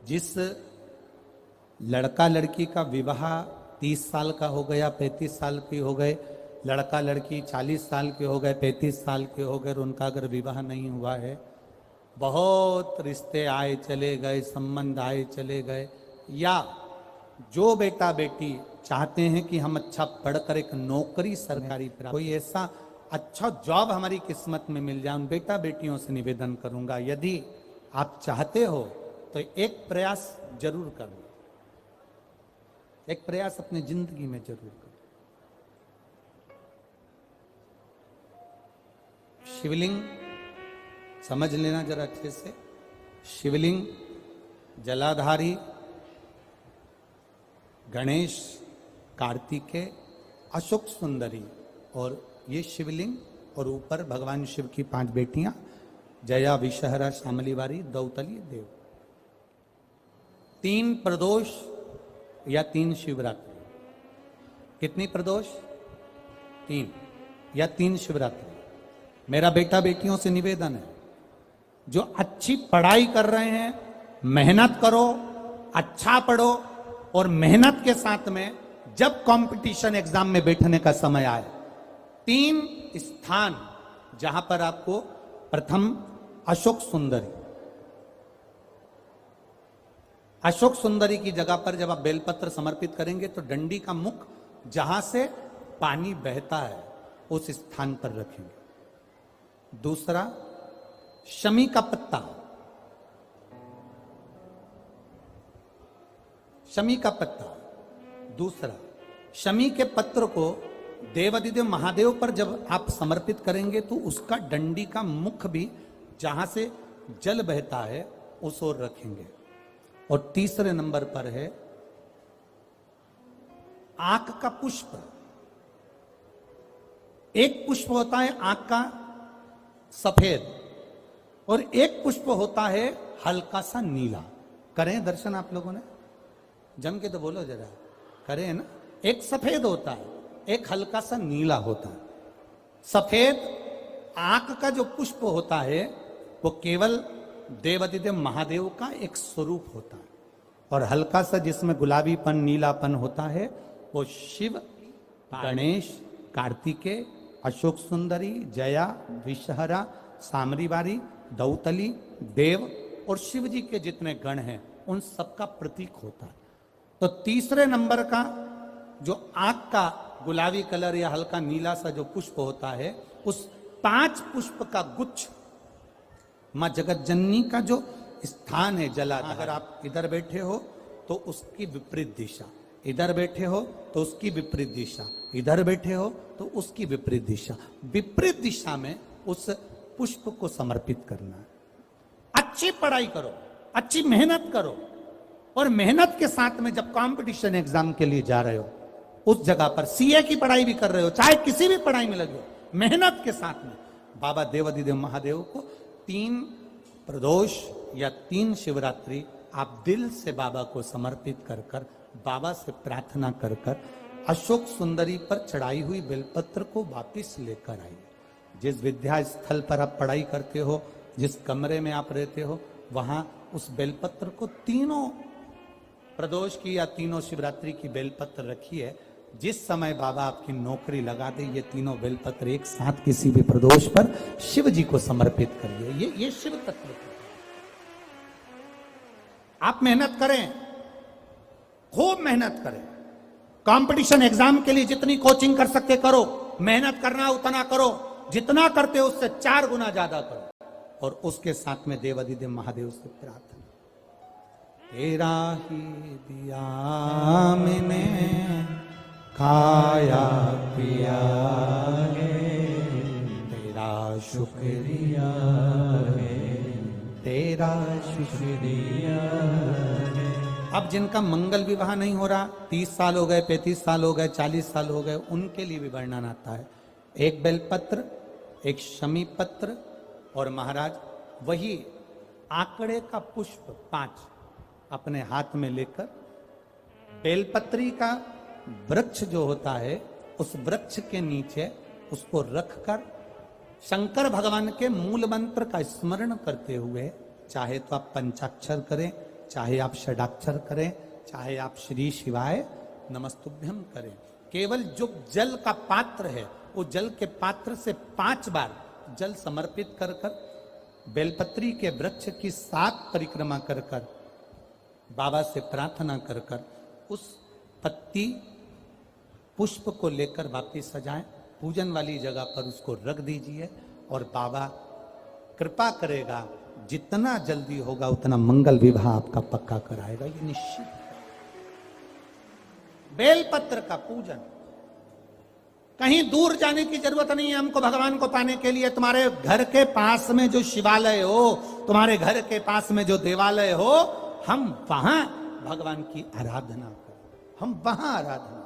जिस लड़का लड़की का विवाह 30 साल का हो गया, 35 साल की हो गए, लड़का लड़की 40 साल के हो गए, 35 साल के हो गए और उनका अगर विवाह नहीं हुआ है, बहुत रिश्ते आए चले गए, संबंध आए चले गए, या जो बेटा बेटी चाहते हैं कि हम अच्छा पढ़कर एक नौकरी सरकारी प्राप्त, कोई ऐसा अच्छा जॉब हमारी किस्मत में मिल जाए, उन बेटा बेटियों से निवेदन करूंगा, यदि आप चाहते हो तो एक प्रयास जरूर करो, एक प्रयास अपनी जिंदगी में जरूर करो। शिवलिंग समझ लेना जरा अच्छे से, शिवलिंग जलाधारी गणेश, कार्तिकेय, अशोक सुंदरी, और ये शिवलिंग, और ऊपर भगवान शिव की 5 बेटियां, जया, विषहरा, शामली वारी, दौतली, देव। 3 प्रदोष या 3 शिवरात्रि। कितनी प्रदोष? 3 या 3 शिवरात्रि। मेरा बेटा बेटियों से निवेदन है, जो अच्छी पढ़ाई कर रहे हैं, मेहनत करो, अच्छा पढ़ो, और मेहनत के साथ में जब कंपटीशन एग्जाम में बैठने का समय आए, 3 स्थान जहां पर आपको, प्रथम अशोक सुंदरी, अशोक सुंदरी की जगह पर जब आप बेलपत्र समर्पित करेंगे तो डंडी का मुख जहां से पानी बहता है उस स्थान पर रखेंगे। दूसरा, शमी का पत्ता, शमी का पत्ता। दूसरा, शमी के पत्र को देवादिदेव महादेव पर जब आप समर्पित करेंगे तो उसका डंडी का मुख भी जहां से जल बहता है उस ओर रखेंगे। और तीसरे नंबर पर है आंख का पुष्प। एक पुष्प होता है आंख का सफेद, और एक पुष्प होता है हल्का सा नीला। करें दर्शन आप लोगों ने? जम के तो बोलो जरा, करें ना? एक सफेद होता है, एक हल्का सा नीला होता है। सफेद आंख का जो पुष्प होता है वो केवल देवादिदेव महादेव का एक स्वरूप होता है, और हल्का सा जिसमें गुलाबीपन, नीलापन होता है वो शिव, गणेश, कार्तिकेय, अशोक सुंदरी, जया, विषहरा, सामरीवारी, दौतली, देव और शिव जी के जितने गण हैं उन सबका प्रतीक होता है। तो तीसरे नंबर का जो आंख का गुलाबी कलर या हल्का नीला सा जो पुष्प होता है, उस 5 पुष्प का गुच्छ मां जगत जननी का जो स्थान है जला, अगर आप इधर बैठे हो तो उसकी विपरीत दिशा, इधर बैठे हो तो उसकी विपरीत दिशा, इधर बैठे हो तो उसकी विपरीत दिशा, विपरीत दिशा में उस पुष्प को समर्पित करना है। अच्छी पढ़ाई करो, अच्छी मेहनत करो, और मेहनत के साथ में जब कंपटीशन एग्जाम के लिए जा रहे हो उस जगह पर, सीए की पढ़ाई भी कर रहे हो, चाहे किसी भी पढ़ाई में लगे हो, मेहनत के साथ में बाबा देवादिदेव महादेव को 3 प्रदोष या 3 शिवरात्रि आप दिल से बाबा को समर्पित कर कर, बाबा से प्रार्थना कर कर, अशोक सुंदरी पर चढ़ाई हुई बेलपत्र को वापिस लेकर आइए। जिस विद्या स्थल पर आप पढ़ाई करते हो, जिस कमरे में आप रहते हो, वहां उस बेलपत्र को 3 प्रदोष की या 3 शिवरात्रि की बेलपत्र रखिए। जिस समय बाबा आपकी नौकरी लगा दे, ये 3 बेलपत्र एक साथ किसी भी प्रदोष पर शिव जी को समर्पित करिए। ये शिव तत्व है। आप मेहनत करें, खूब मेहनत करें, कंपटीशन एग्जाम के लिए जितनी कोचिंग कर सकते करो, मेहनत करना उतना करो, जितना करते हो उससे 4 गुना ज्यादा करो, और उसके साथ में देवादिदेव महादेव से प्रार्थना, तेरा ही दिया मैंने खाया पिया है, तेरा शुक्रिया है, तेरा शुक्रिया है। अब जिनका मंगल विवाह नहीं हो रहा, 30 साल हो गए, 35 साल हो गए, 40 साल हो गए, उनके लिए भी वर्णन आता है। एक बेलपत्र, एक शमी पत्र, और महाराज वही आंकड़े का पुष्प 5 अपने हाथ में लेकर, बेलपत्री का वृक्ष जो होता है उस वृक्ष के नीचे उसको रखकर शंकर भगवान के मूल मंत्र का स्मरण करते हुए, चाहे तो आप पंचाक्षर करें, चाहे आप षडाक्षर करें, चाहे आप श्री शिवाय नमस्तुभ्यम करें। केवल जो जल का पात्र है, वो जल के पात्र से 5 बार जल समर्पित कर कर, बेलपत्री के वृक्ष की 7 परिक्रमा कर कर, बाबा से प्रार्थना कर कर, उस पत्ती पुष्प को लेकर वापिस सजाएं, पूजन वाली जगह पर उसको रख दीजिए और बाबा कृपा करेगा, जितना जल्दी होगा उतना मंगल विवाह आपका पक्का कराएगा, ये निश्चित। बेलपत्र का पूजन, कहीं दूर जाने की जरूरत नहीं है हमको भगवान को पाने के लिए। तुम्हारे घर के पास में जो शिवालय हो, तुम्हारे घर के पास में जो देवालय हो, हम वहां भगवान की आराधना करें, हम वहां आराधना